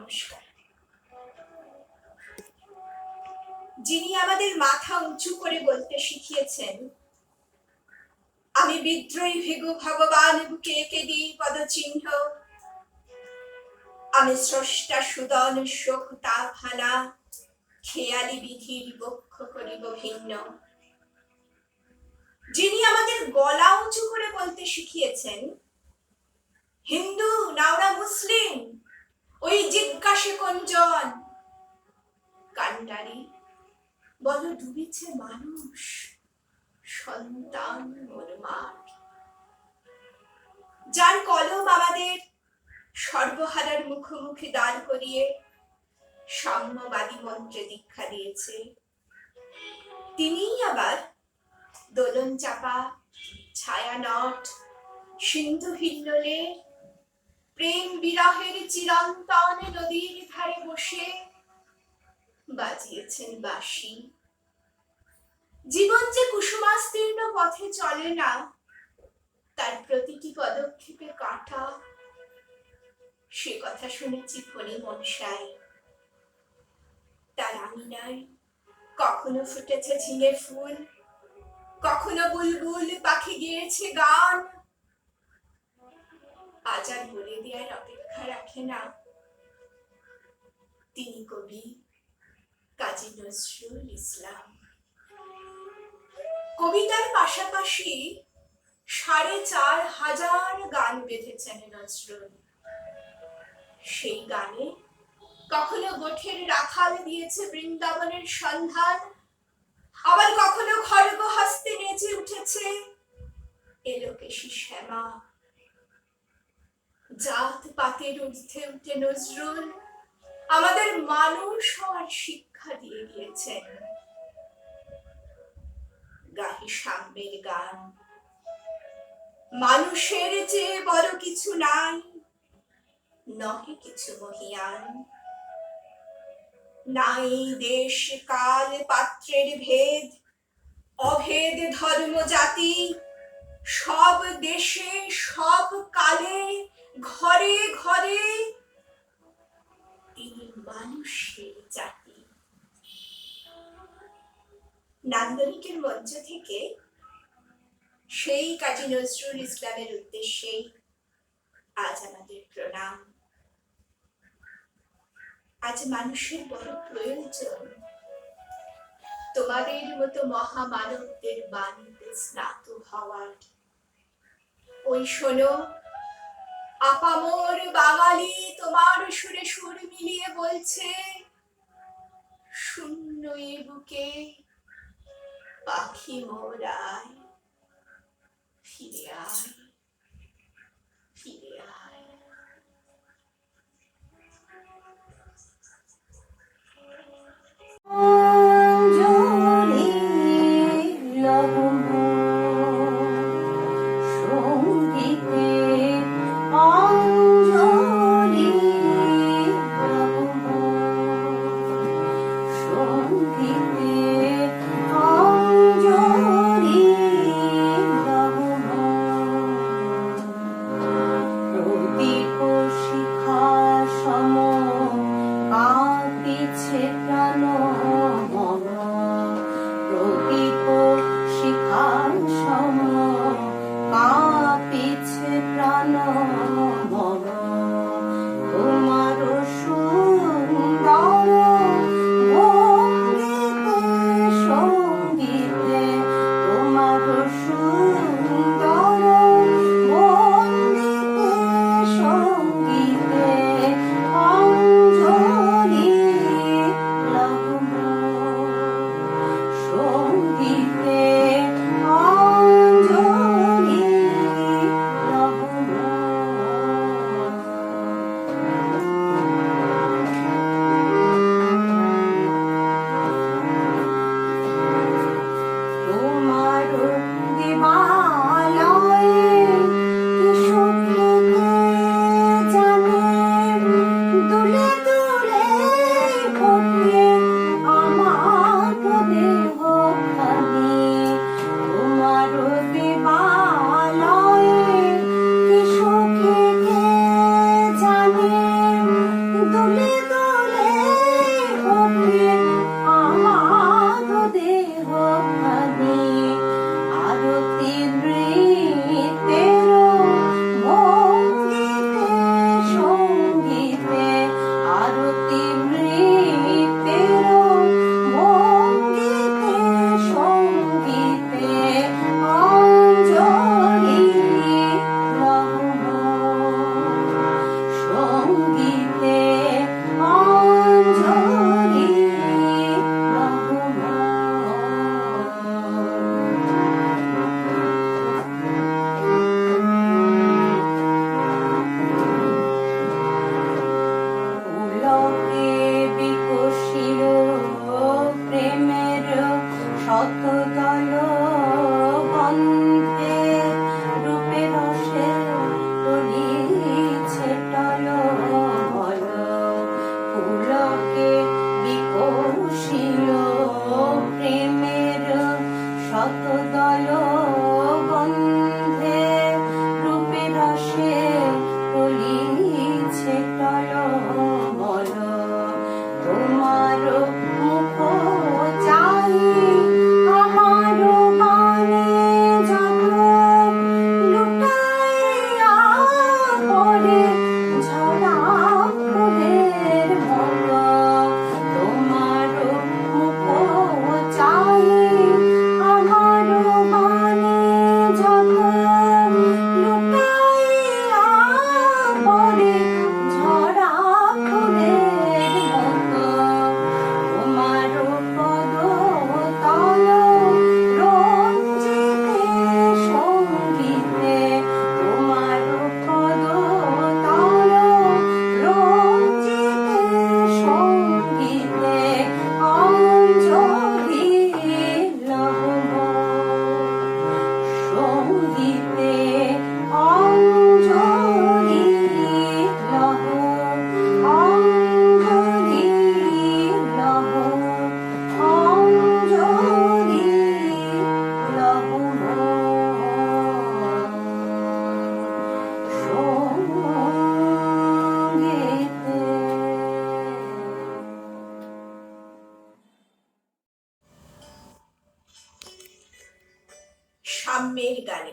নমস্কার। যিনি আমাদের মাথা উঁচু করে বলতে শিখিয়েছেন, আমি বিদ্রোহী ভিগু ভগবান বুকে এঁকে দিই পদচিহ্ন, আমি স্রষ্টা সুদন শোক তাপহানা, খেয়ালি বিধির বক্ষ করিব ভিন্ন। যিনি আমাদের গলা উঁচু করে বলতে শিখিয়েছেন, হিন্দু নাওরা মুসলিম ওই জিজ্ঞাসে কোনজন, কান্ডারি বল ডুবেছে মানুষ, সন্তান মোরমার। যার কলম আমাদের সর্বহারার মুখোমুখি দাঁড় করিয়ে সাম্যবাদী মন্ত্রে দীক্ষা দিয়েছে, তিনিই আবার দোলন চাপা, ছায়ানট, সিন্ধু হিল্লোলে, প্রেম বিরহের চিরন্তন নদীর ধারে বসে বাজিয়েছেন বাঁশি। জীবন যে কুসুমাস্তীর্ণ পথে চলে না, তার প্রতিটি পদক্ষেপে কাঁটা, সে কথা শুনেছি ফণি মনসায়। তার আঙিনায় কখনো ফুটেছে ঝিঙে ফুল, কখনো বুলবুল পাখি গেয়েছে গান। আজ আর বলে দেওয়ার অপেক্ষা রাখে না, তিনি কবি কাজী নজরুল ইসলাম। কবিতার পাশাপাশি ৪,৫০০ গান বেঁধেছেন নজরুল। সেই গানে কখনো গোঠের রাখাল দিয়েছে বৃন্দাবনের সন্ধান, আবার কখনো খড়গ হস্তে নেচে উঠেছে এলোকেশী শ্যামা। জাত পাতের ঊর্ধ্বে উঠে নজরুল আমাদের মানুষ হওয়ার শিক্ষা দিয়ে গিয়েছেন। গাহি সাম্যের গান, মানুষের চেয়ে বড় কিছু নাই, নহে কিছু মহিয়ান। নাই দেশ কাল পাত্রের ভেদ, অভেদ ধর্ম জাতি, সব দেশে সব কালে ঘরে ঘরে তিনি মানুষের জাতি। নান্দনিকের মঞ্চ থেকে সেই কাজী নজরুল ইসলামের উদ্দেশ্যেই আজ আমাদের প্রণাম। আজ মানুষের বড় প্রয়োজন তোমাদের মতো মহামানবদের বাণীতে স্নাত হওয়ার। ওই শোনো, আপামর বাঙালি তোমার সুরে সুর মিলিয়ে বলছে, শূন্য এ বুকে পাখি মোর আয়, ফিরে আয়, ফিরে আয়। Oh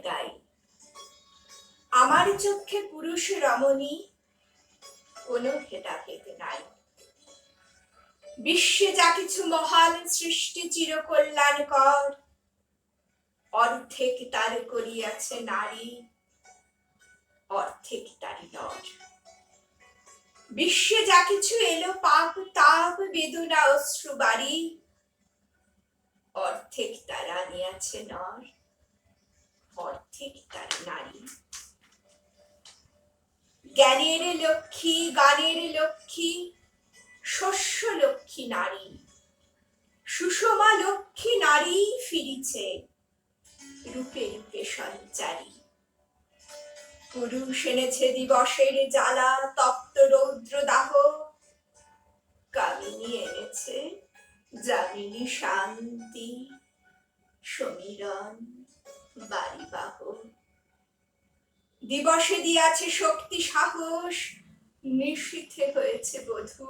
গাই। আমার চোখে পুরুষ রমণী কোনো ভেদাভেদ নাই। বিশ্বে যা কিছু মহান সৃষ্টি চিরকল্যাণকর, অর্ধেক তার করিয়াছে নারী, অর্ধেক তারি নর। বিশ্বে যা কিছু এলো পাপ তাপ বেদনা অশ্রু বাড়ি, অর্ধেক তার আনিয়াছে নর, অর্ধেক তার নারী। জ্ঞানের লক্ষ্মী গানের লক্ষ্মী শস্য লক্ষ্মী নারী, সুষমা লক্ষ্মী নারী ফিরিছে রূপে রূপে সঞ্চারী। পুরুষ এনেছে দিবসের জ্বালা তপ্ত রৌদ্র দাহ, কামিনী এনেছে যামিনী শান্তি সমীরণ বাড়িবাহ। দিবসে দিয়াছে শক্তি সাহস, নিশীথে হয়েছে বধূ।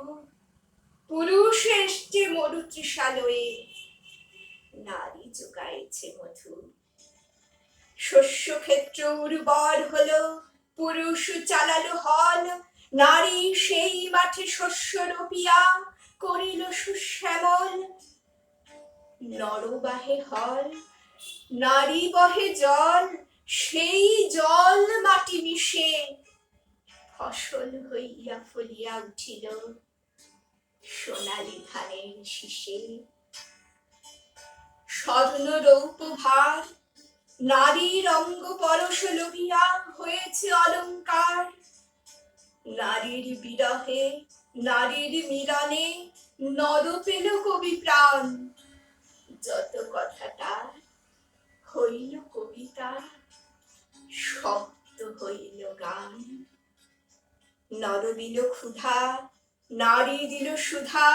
পুরুষ এসছে মরু তৃষালয়ে, নারী যোগাইছে মধু। শস্য ক্ষেত্র উর্বর হলো, পুরুষ চালালো হল, নারী সেই মাঠে শস্য রোপিয়া করিল সুশ্যামল। নর বাহে হল, নারী বহে জল, সেই জল মাটি মিশে ফসল হইয়া ফলিয়া উঠিল সোনালী ধানের শীষে। স্বর্ণ রৌপ ভার নারীর অঙ্গ পরশ লোভিয়া হয়েছে অলঙ্কার। নারীর বিরহে নারীর মিলনে নর পেল কবি প্রাণ, যত কথাটা হইল কবিতা শব্দ হইল গান। নর দিল ক্ষুধা নারী দিল সুধা,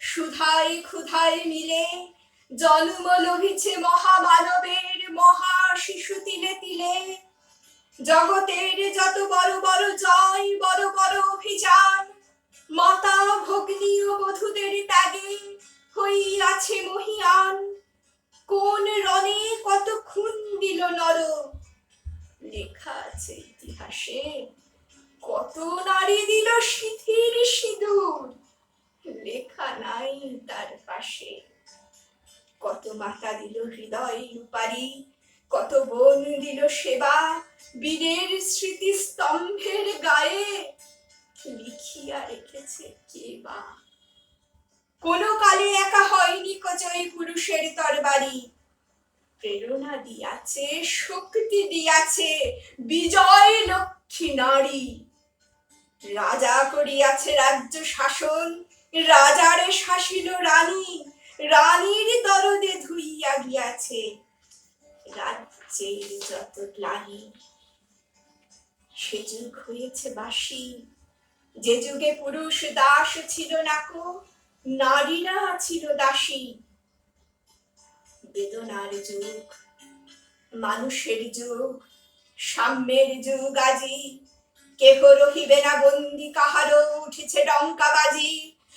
সুধায় ক্ষুধায় মিলে জন্ম লভিছে মহামানবের মহা শিশু তিলে তিলে। জগতের যত বড় বড় জয় বড় বড় অভিযান, মাতা ভগ্নী ও বধূদের ত্যাগে হইয়াছে মহিয়ান। কোন রণে কত খুন দিল নর, লেখা আছে ইতিহাসে। কত নারী দিল শিথির সিঁদুর, লেখা নাই তার পাশে। কত মাতা দিল হৃদয় রূপারি, কত বোন দিল সেবা বীরের স্মৃতি স্তম্ভের গায়ে লিখিয়া রেখেছে কে বা। কোন কালে একা হয়নি কজয় পুরুষের তরবারি, প্রেরণা দিয়াছে শক্তি দিয়াছে বিজয় লক্ষ্মী নারী। রাজা করিয়াছে রাজ্য শাসন, রাজারে শাসিল রানী, রানীর দরদে ধুইয়া গিয়াছে রাজ্যের যত গ্লানি। সে যুগ হয়েছে বাসি, যে যুগে পুরুষ দাস ছিল নাকো, নারীরা ছিল দাসী। বেদনার যুগ মানুষের যুগ, সাম্যের যুগ আজি। কেহ রহিবে না বন্দি কাহারও উঠেছে ডঙ্কা বাজি।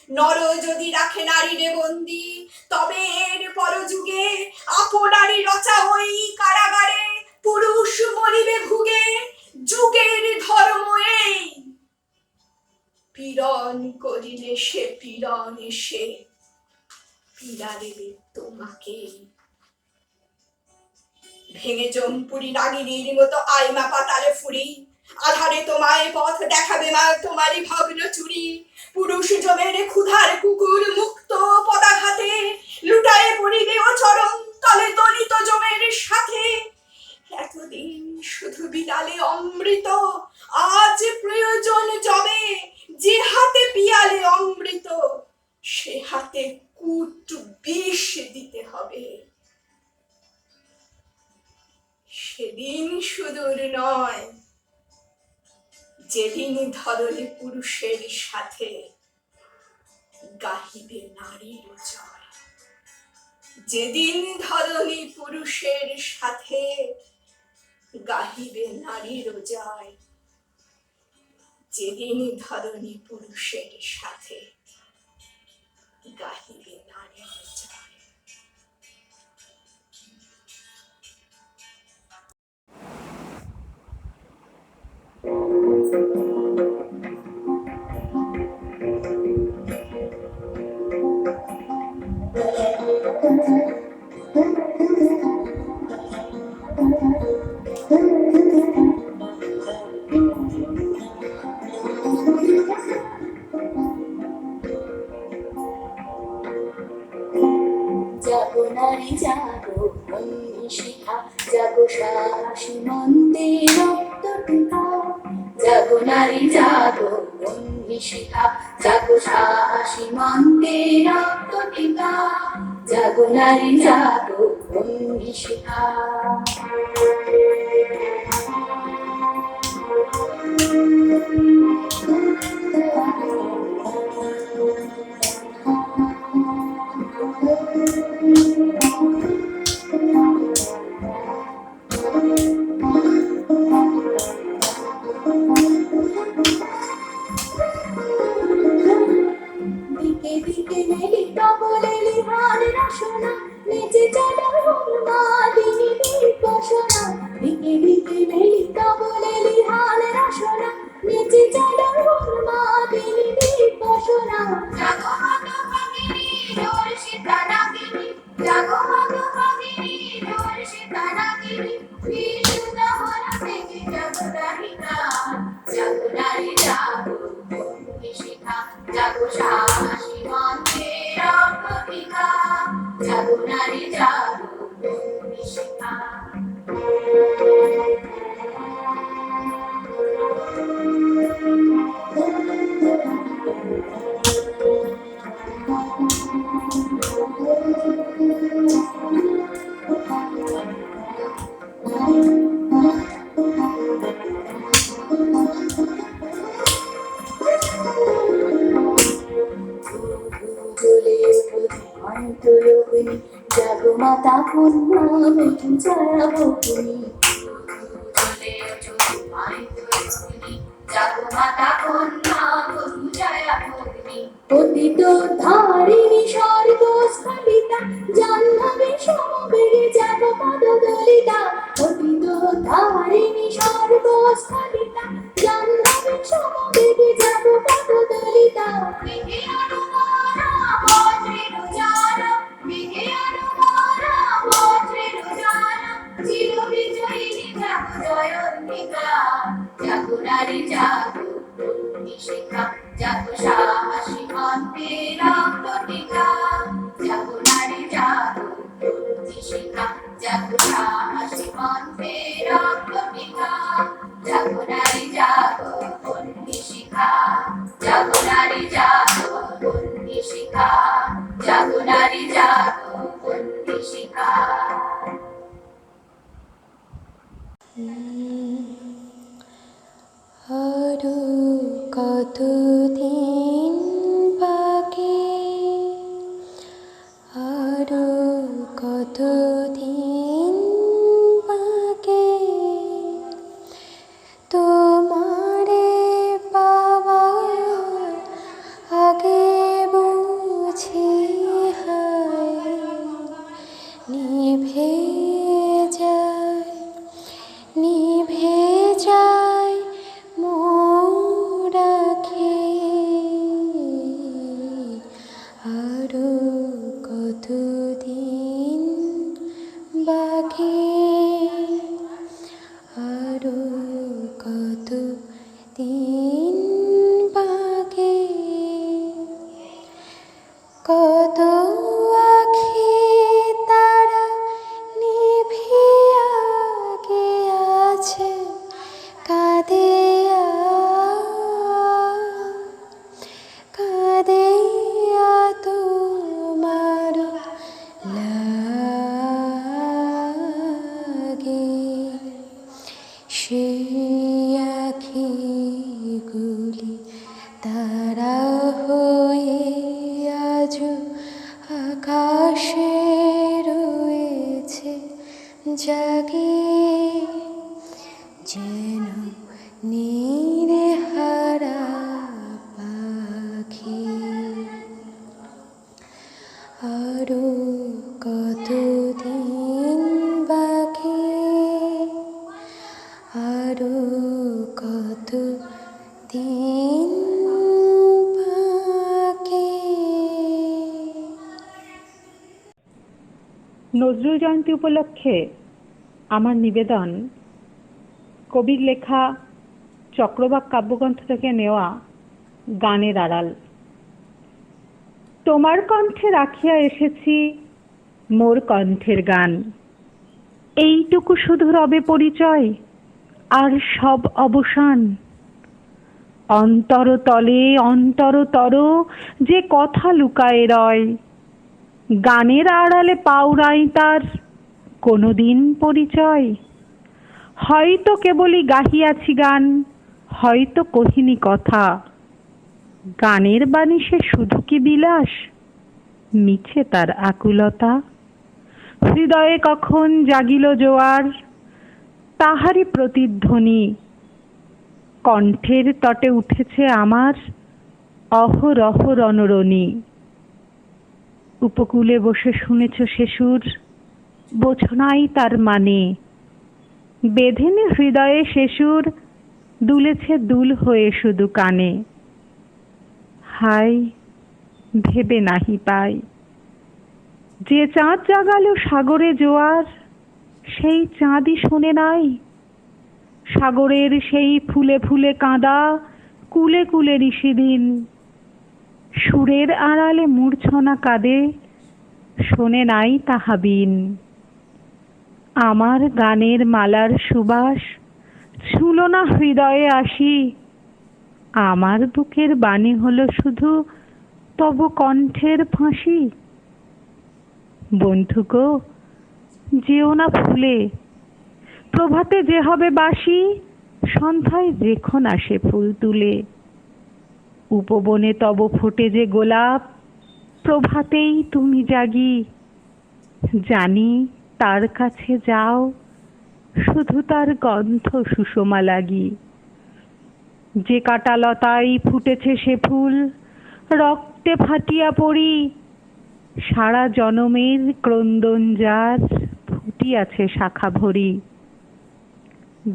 নর যদি রাখে নারীরে বন্দি, তবে এর পরযুগে আপনারই রচা ওই কারাগারে পুরুষ মরিবে ভুগে। যুগের ধর্ম এই, পীড়ন করিলে সে পীড়ন এসে পীড়ারে তোমাকে। ভেঙে জম্পুরি নাগিনীর মতো আইমা পাতালে ফুরি, আধারে তোমায় পথ দেখাবে মা তোমারই ভগ্ন চুরি। পুরুষ জমের ক্ষুধার কুকুর মুক্ত পদাঘাতে লুটায়ে পড়িবে ও চরণ তলে দলিত জমের সাথে। এতদিন শুধু বিড়ালে অমৃত, আজ প্রয়োজন জমে যে হাতে পিয়ালে অমৃত, সে হাতে কূট বিষ দিতে হবে। সেদিন সুদূর নয়, যেদিন ধরনী পুরুষের সাথে গাহিবে নারীর জয়। যেদিন ধরনী পুরুষের সাথে গাহিবে নারীর জয়। যেদিন ধরনী পুরুষের সাথে গাহিবে নারীর জয়। নারী জাগো বন্ধু শিখা, জাগো সাহসী মন্দে রক্ত টিকা। জাগো নারী জাগো বন্ধু শিখা, জাগো সাহসী মন্দে রক্ত টিকা। জাগো নারী জাগো বন্ধু শিখা। দিকে দিকে নেলি তবলে লিহান রসনা, নেচে চলো উন্মাদিনী বিকশনা। দিকে দিকে নেলি তবলে লিহান রসনা, নেচে চলো উন্মাদিনী বিকশনা। জাগো মাগো ভগিনী ধর্ষিতা নাগিনী, জাগো মাগো ভগিনী ধর্ষিতা নাগিনী। বিষ্ণু দহন থেকে জাগো নাহিকা, জাগো নারী জাগো বন্ধু শিখা, জাগো সাহসী মন্দে রক্ত টিকা। জাগো নারী জাগো বন্ধু শিখা। অন্তরগ্নি জাগো মাতা কন্যা বেটি ছায়া ভগিনী। জ্বলে ওঠো অন্তরগ্নি জাগো মাতা কন্যা বেটি ছায়া ভগিনী। পতিত ধারিণী স্বর্গ স্খলিতা, জাহ্নবী সমবেগে জাগো পদদলিতা। পতিত ধারিণী স্বর্গ স্খলিতা, জাহ্নবী সমবেগে জাগো পদদলিতা। জাগো নারী জাগো বন্ধু শিখা, জাগো সাহসী মন্দে রক্ত টিকা। জাগো নারী জাগো বন্ধু শিখা, জাগো সাহসী মন্দে রক্ত টিকা। জাগো নারী জাগো বন্ধু শিখা, জাগো নারী জাগো বন্ধু শিখা। জাগো নারী জাগো বন্ধু শিখা। আরো কতদিন বাকি, আরো কতদিন বাকি, তোমারে পাওয়ার আগে বুঝি হায় নিভে যায়, নিভে যায় মোর আঁখি। আরো কতদিন বাকি, আরো কতদিন বাকি। কত আঁখি তারা নিভিয়া গিয়াছে কাঁদিয়া, কাঁদিয়া তোমার লাগে। সেই আঁখিগুলি তারা হয়ে আজ আকাশে রয়েছে জাগে, যেন নীরে হারা পাখি। আরো কতদিন বাকি, আরো কতদিন বাকি। নজরুল জয়ন্তী উপলক্ষে আমার নিবেদন কবির লেখা চক্রবাক কাব্যগ্রন্থ থেকে নেওয়া গানের আড়াল। তোমার কণ্ঠে রাখিয়া এসেছি মোর কণ্ঠের গান। এইটুকু শুধু রবে পরিচয়, আর সব অবসান। অন্তরতলে অন্তরতর যে কথা লুকায়ে রয়, গানের আড়ালে পাউরাই তার কোনোদিন পরিচয়। হয়তো কেবলই গাহিয়াছি গান, হয়তো কহিনি কথা। গানের বাণী সে শুধু কি বিলাস, মিছে তার আকুলতা। হৃদয়ে কখন জাগিল জোয়ার, তাহারই প্রতিধ্বনি। কণ্ঠের তটে উঠেছে আমার অহরহ রণরণী। উপকূলে বসে শুনেছ সে সুর, বোঝো নাই তার মানে। বেঁধেনি হৃদয়ে সে সুর, দুলেছে দুল হয়ে শুধু কানে। হায় ভেবে নাহি পাই, যে চাঁদ জাগালো সাগরে জোয়ার, সেই চাঁদই শোনে নাই। সাগরের সেই ফুলে ফুলে কাঁদা, কুলে কুলে ঋষিদিন। সুরের আড়ালে মূর্ছনা কাঁদে, শোনে নাই তাহা বিন। আমার গানের মালার সুবাস ছুঁল না হৃদয়ে আসি। আমার বুকের বাণী হলো শুধু তব কণ্ঠের ফাঁসি। বন্ধু গো, যেও না ভুলে, প্রভাতে যে হবে বাসি, সন্ধ্যায় যেখন আসে ফুল তুলে। উপবনে তব ফোটে যে গোলাপ, প্রভাতেই তুমি জাগি। জানি তার কাছে যাও, শুধু তার গন্ধ সুষমা লাগি। যে কাঁটালতায় ফুটেছে সে ফুল, রক্তে ফাটিয়া পড়ি। সারা জনমের ক্রন্দন যার, ফুটিয়াছে শাখা ভরি।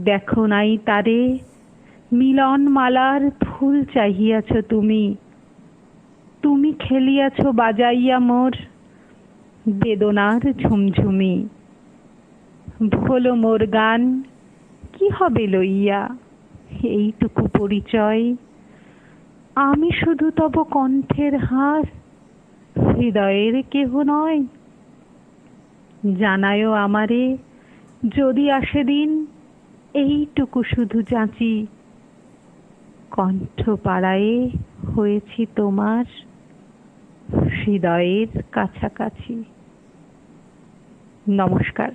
দেখো নাই তারে, মিলন মালার ফুল চাহিয়াছ তুমি। তুমি খেলিয়াছ বাজাইয়া মোর বেদনার ঝুমঝুমি। ভোলো মোর গান, কি হবে লইয়া এইটুকু পরিচয়। আমি শুধু তব কণ্ঠের হার, হৃদয়ের কেহ নয়। জানায়ও আমারে, যদি আসে দিন, এইটুকু শুধু যাচি। কণ্ঠ পাড়ায়ে হয়েছি তোমার, হৃদয়ের কাছাকাছি। নমস্কার।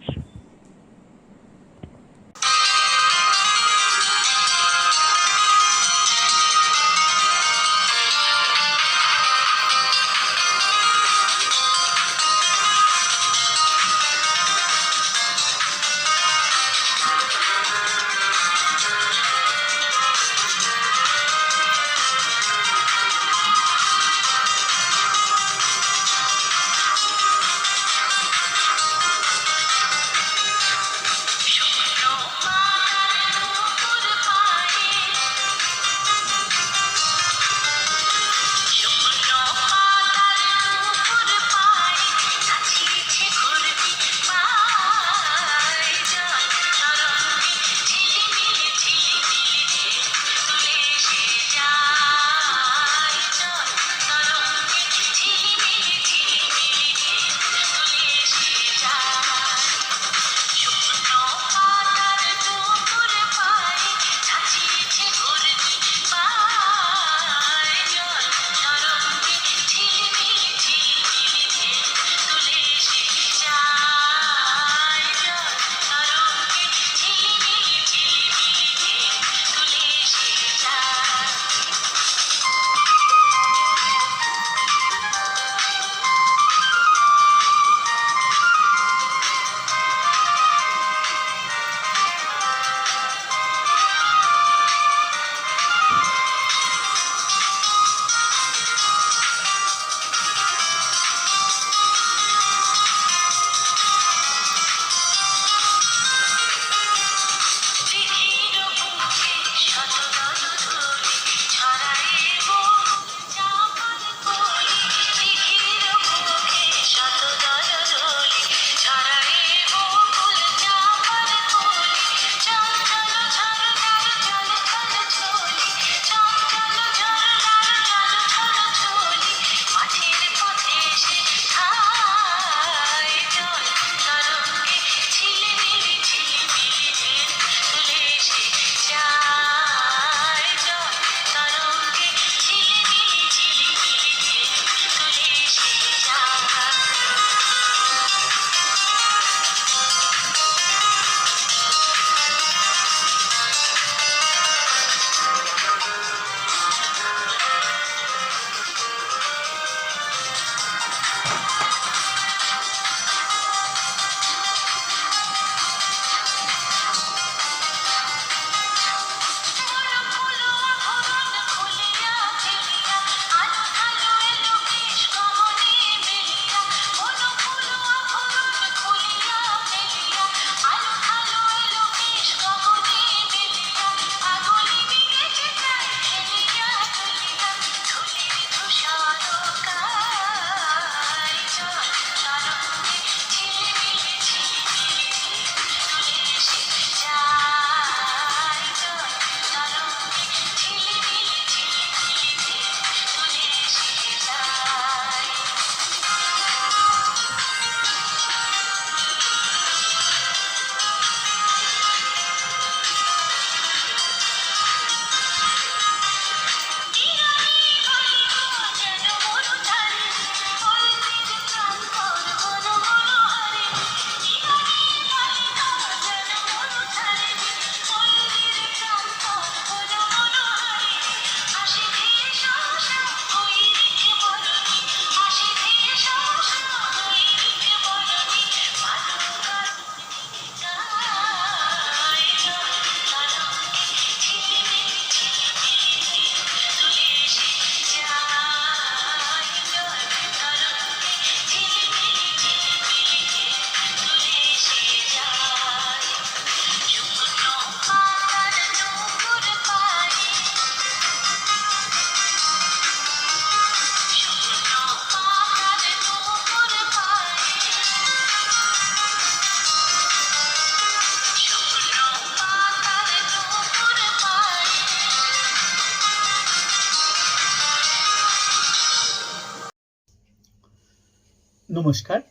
নমস্কার।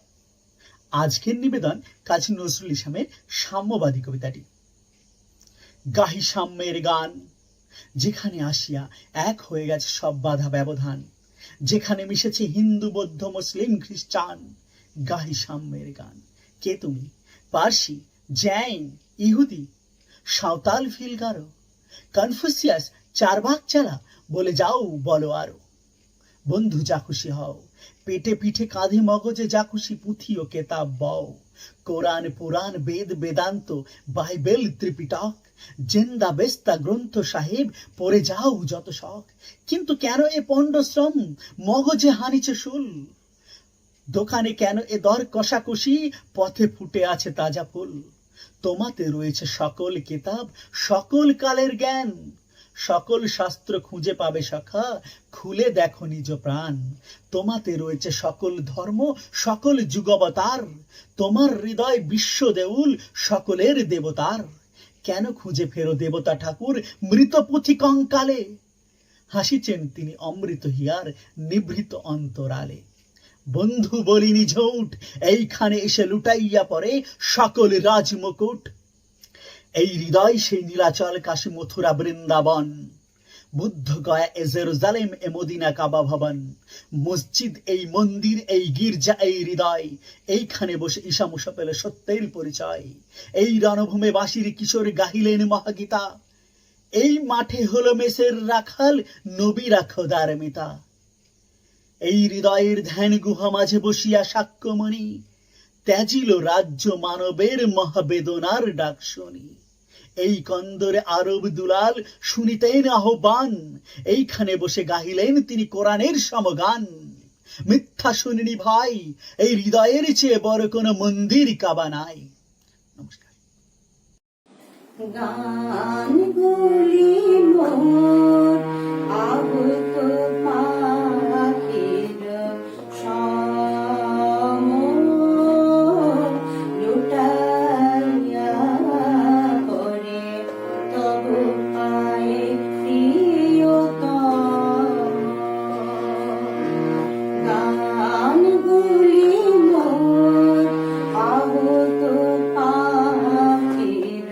আজকের নিবেদন কাজী নজরুল ইসলামের সাম্যবাদী কবিতাটি। গাহি সাম্যের গান, যেখানে আসিয়া এক হয়ে গেছে সব বাধা ব্যবধান, যেখানে মিশেছে হিন্দু বৌদ্ধ মুসলিম খ্রিস্টান। গাহি সাম্যের গান। কে তুমি? পার্সি, জৈন, ইহুদি, সাঁওতাল, ফিলগারো, কনফুসিয়াস, চারবাক চালা, বলে যাও বলো আরো। বন্ধু যা খুশি হও, পেটে পিঠে কাঁধে মগজে যা খুশি পুঁথি ও কেতাব বও। কোরআন পুরাণ বেদ বেদান্ত বাইবেল ত্রিপিটক, জেন্দা বেস্তা গ্রন্থ সাহেব পড়ে যাও যত শখ। কিন্তু কেন এ পণ্ড শ্রম, মগজে হানিছে শুল? দোকানে কেন এ দর কষাকষি, পথে ফুটে আছে তাজা ফুল? তোমাতে রয়েছে সকল কিতাব, সকল কালের জ্ঞান, সকল শাস্ত্র খুঁজে পাবে সখা, খুলে দেখো নিজ প্রাণ। তোমাতে রয়েছে সকল ধর্ম, সকল যুগবতার, তোমার হৃদয় বিশ্ব দেউল, সকলের দেবতার। কেন খুঁজে ফেরো দেবতা ঠাকুর মৃত পুঁথি কঙ্কালে? হাসিছেন তিনি অমৃত হিয়ার নিভৃত অন্তরালে। বন্ধু বলিনি ঝৌট, এইখানে এসে লুটাইয়া পড়ে সকল রাজমুকুট। এই হৃদয় সেই নীলাচল কাশী মথুরা বৃন্দাবন, বুদ্ধ গয়া এ জেরুজালেম এ মদিনা কাবা ভবন। মসজিদ এই মন্দির এই গির্জা এই হৃদয়, এইখানে বসে ঈশা মুসা পেল সত্যের পরিচয়। এই রণভূমে বাসির কিশোর গাহিলেন মহাগীতা, এই মাঠে হলো মেসের রাখাল নবীরা খোদার মিতা। এই হৃদয়ের ধ্যান গুহা মাঝে বসিয়া সাক্ষ্যমণি, ত্যাজিল রাজ্য মানবের মহাবেদনার ডাক শুনি। এই কন্দরে আরব দুলাল শুনিতেন আহ্বান, এইখানে বসে গাহিলেন তিনি কোরআনের সমগান। মিথ্যা শুনিনি ভাই, এই হৃদয়ের চেয়ে বড় কোনো মন্দির কাবা নাই। নমস্কার। গানগুলি মোর আহত পাখির সম, লুটাইয়া পড়ে তবু পায়ে প্রিয়তম। গানগুলি মোর আহত পাখির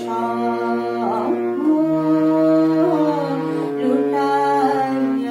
সম, লুটাইয়া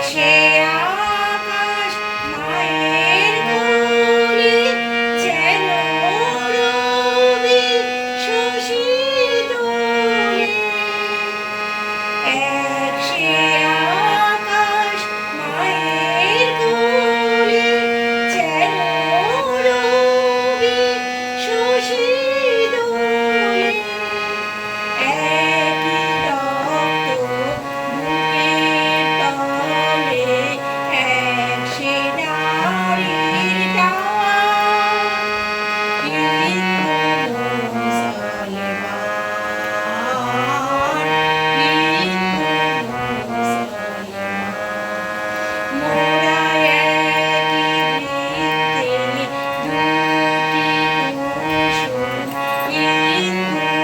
সে আকাশ মায়ের কোলে যেন রবি শশী দোলে। এক সে আকাশ মায়ের কোলে যেন রবি শশী দোলে। একই রক্ত বুকের তলে এক সে নারীর টান। হিন্দু মুসলমান, হিন্দু মুসলমান, মোরা একই বৃত্তে দুটি কুসুম। হিন্দু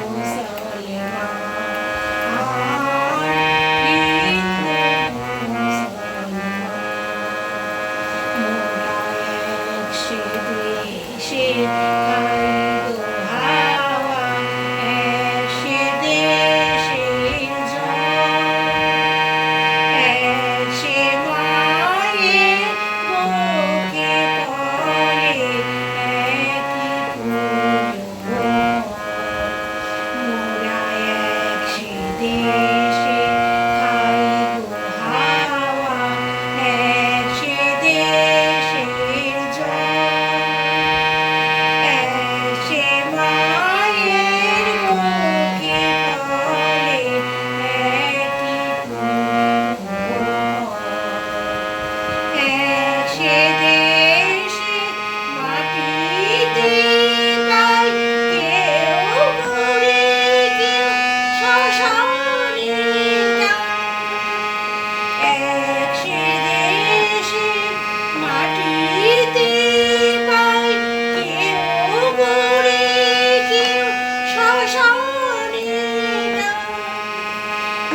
মুসলমান, হিন্দু মুসলমান, মোরা এক সে দেশে খাইব হাওয়া, এক সে দেশের জল। এক সে মায়ের বুকে পড়ে একই পূর্ণ। মোরা এক সে দেশে খাইব হাওয়া, এক সে দেশের জল। এক সে মায়ের বুকে পড়ে একই পূর্ণ। এক সে দেশে মাটিতে তাই কেউ গড়ে কেউ শ্মশানে যায়। এক সে দেশে মাটিতে পাই কেউ গড়ে কেউ শ্মশানে যায়।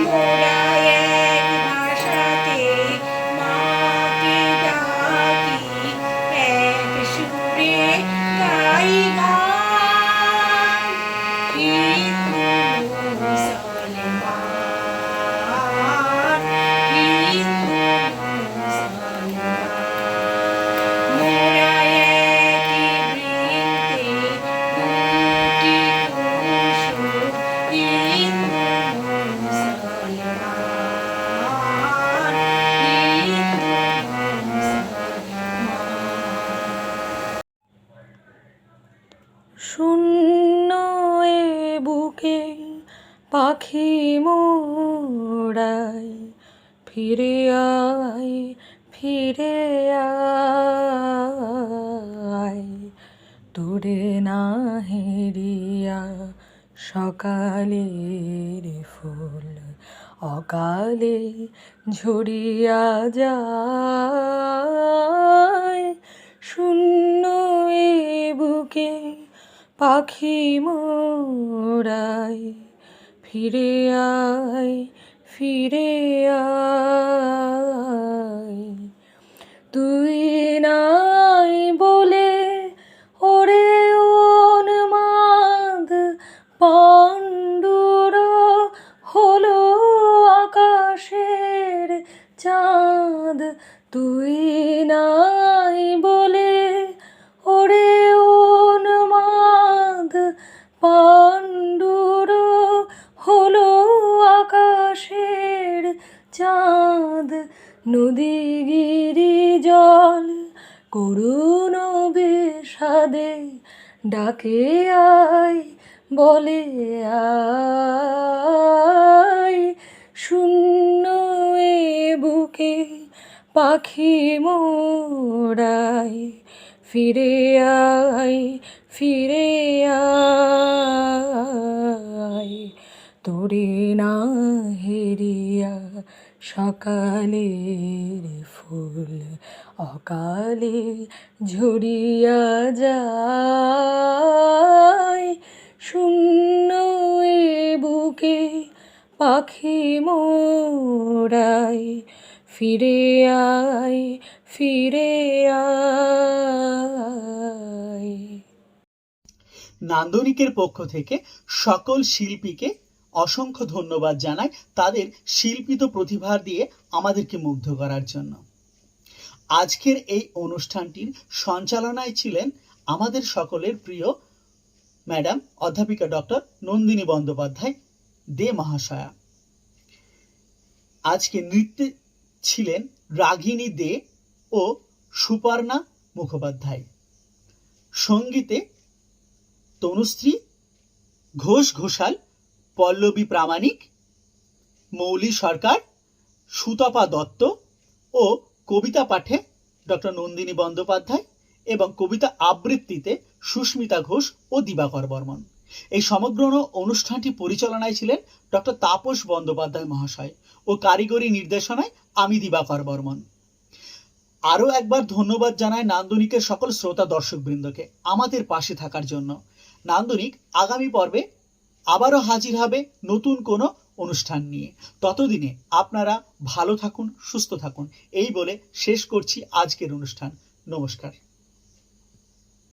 মোরা এক ভাষাতে মাকে ডাকি, এক সুরে গাই গান। হিন্দু মুসলমান, হিন্দু মুসলমান, মোরা একই বৃত্তে দুটি কুসুম। হিন্দু মুসলমান, হিন্দু মুসলমান। শূন্য এ বুকে পাখি মোরাই, ফিরে আয় ফিরে আয়, তোরে না হেরিয়া সকালের ফুল অকালে ঝরিয়া যায়। শূন্য এ বুকে পাখি মোরাই, ফিরে আয় ফিরে আয়, তুই নাই বলে ওরে উন্মাদ পাণ্ডুর হলো আকাশের চাঁদ। তুই নাই বলে ওরে উন্মাদ পাণ্ডুর হলো আকাশের চাঁদ। নদী গিরি জল করুণ বিষাদে ডাকে আয় বলে আয়। শূন্য এ বুকে পাখি মোরাই, ফিরে আয় ফিরে আয়, তোরে না হেরিয়া সকালের ফুল অকালে ঝরিয়া যায়। শূন্য এ বুকে পাখি মোরাই, ফিরে আয় ফিরে আয়। নান্দনিকের পক্ষ থেকে সকল শিল্পীকে অসংখ্য ধন্যবাদ জানাই তাদের শিল্পিত প্রতিভা দিয়ে আমাদেরকে মুগ্ধ করার জন্য। আজকের এই অনুষ্ঠানটির সঞ্চালনায় ছিলেন আমাদের সকলের প্রিয় ম্যাডাম অধ্যাপিকা ডক্টর নন্দিনী বন্দ্যোপাধ্যায় দে মহাশয়া। আজকে নৃত্যে ছিলেন রাগিনী দে ও সুপর্ণা মুখোপাধ্যায়। সঙ্গীতে তনুশ্রী ঘোষ ঘোষাল, পল্লবী প্রামাণিক, মৌলি সরকার, সুতপা দত্ত ও কবিতা পাঠে ডক্টর নন্দিনী বন্দ্যোপাধ্যায় এবং কবিতা আবৃত্তিতে সুস্মিতা ঘোষ ও দিবাকর বর্মন। এই সমগ্র অনুষ্ঠানটি পরিচালনায় ছিলেন ডক্টর তাপস বন্দ্যোপাধ্যায় মহাশয় ও কারিগরি নির্দেশনায় আমি দিবাকর বর্মন। আরও একবার ধন্যবাদ জানাই নান্দনিকের সকল শ্রোতা দর্শকবৃন্দকে আমাদের পাশে থাকার জন্য। নান্দনিক আগামী পর্বে আবারও হাজির হবে নতুন কোনো অনুষ্ঠান নিয়ে। ততদিনে আপনারা ভালো থাকুন, সুস্থ থাকুন এই বলে শেষ করছি আজকের অনুষ্ঠান। নমস্কার।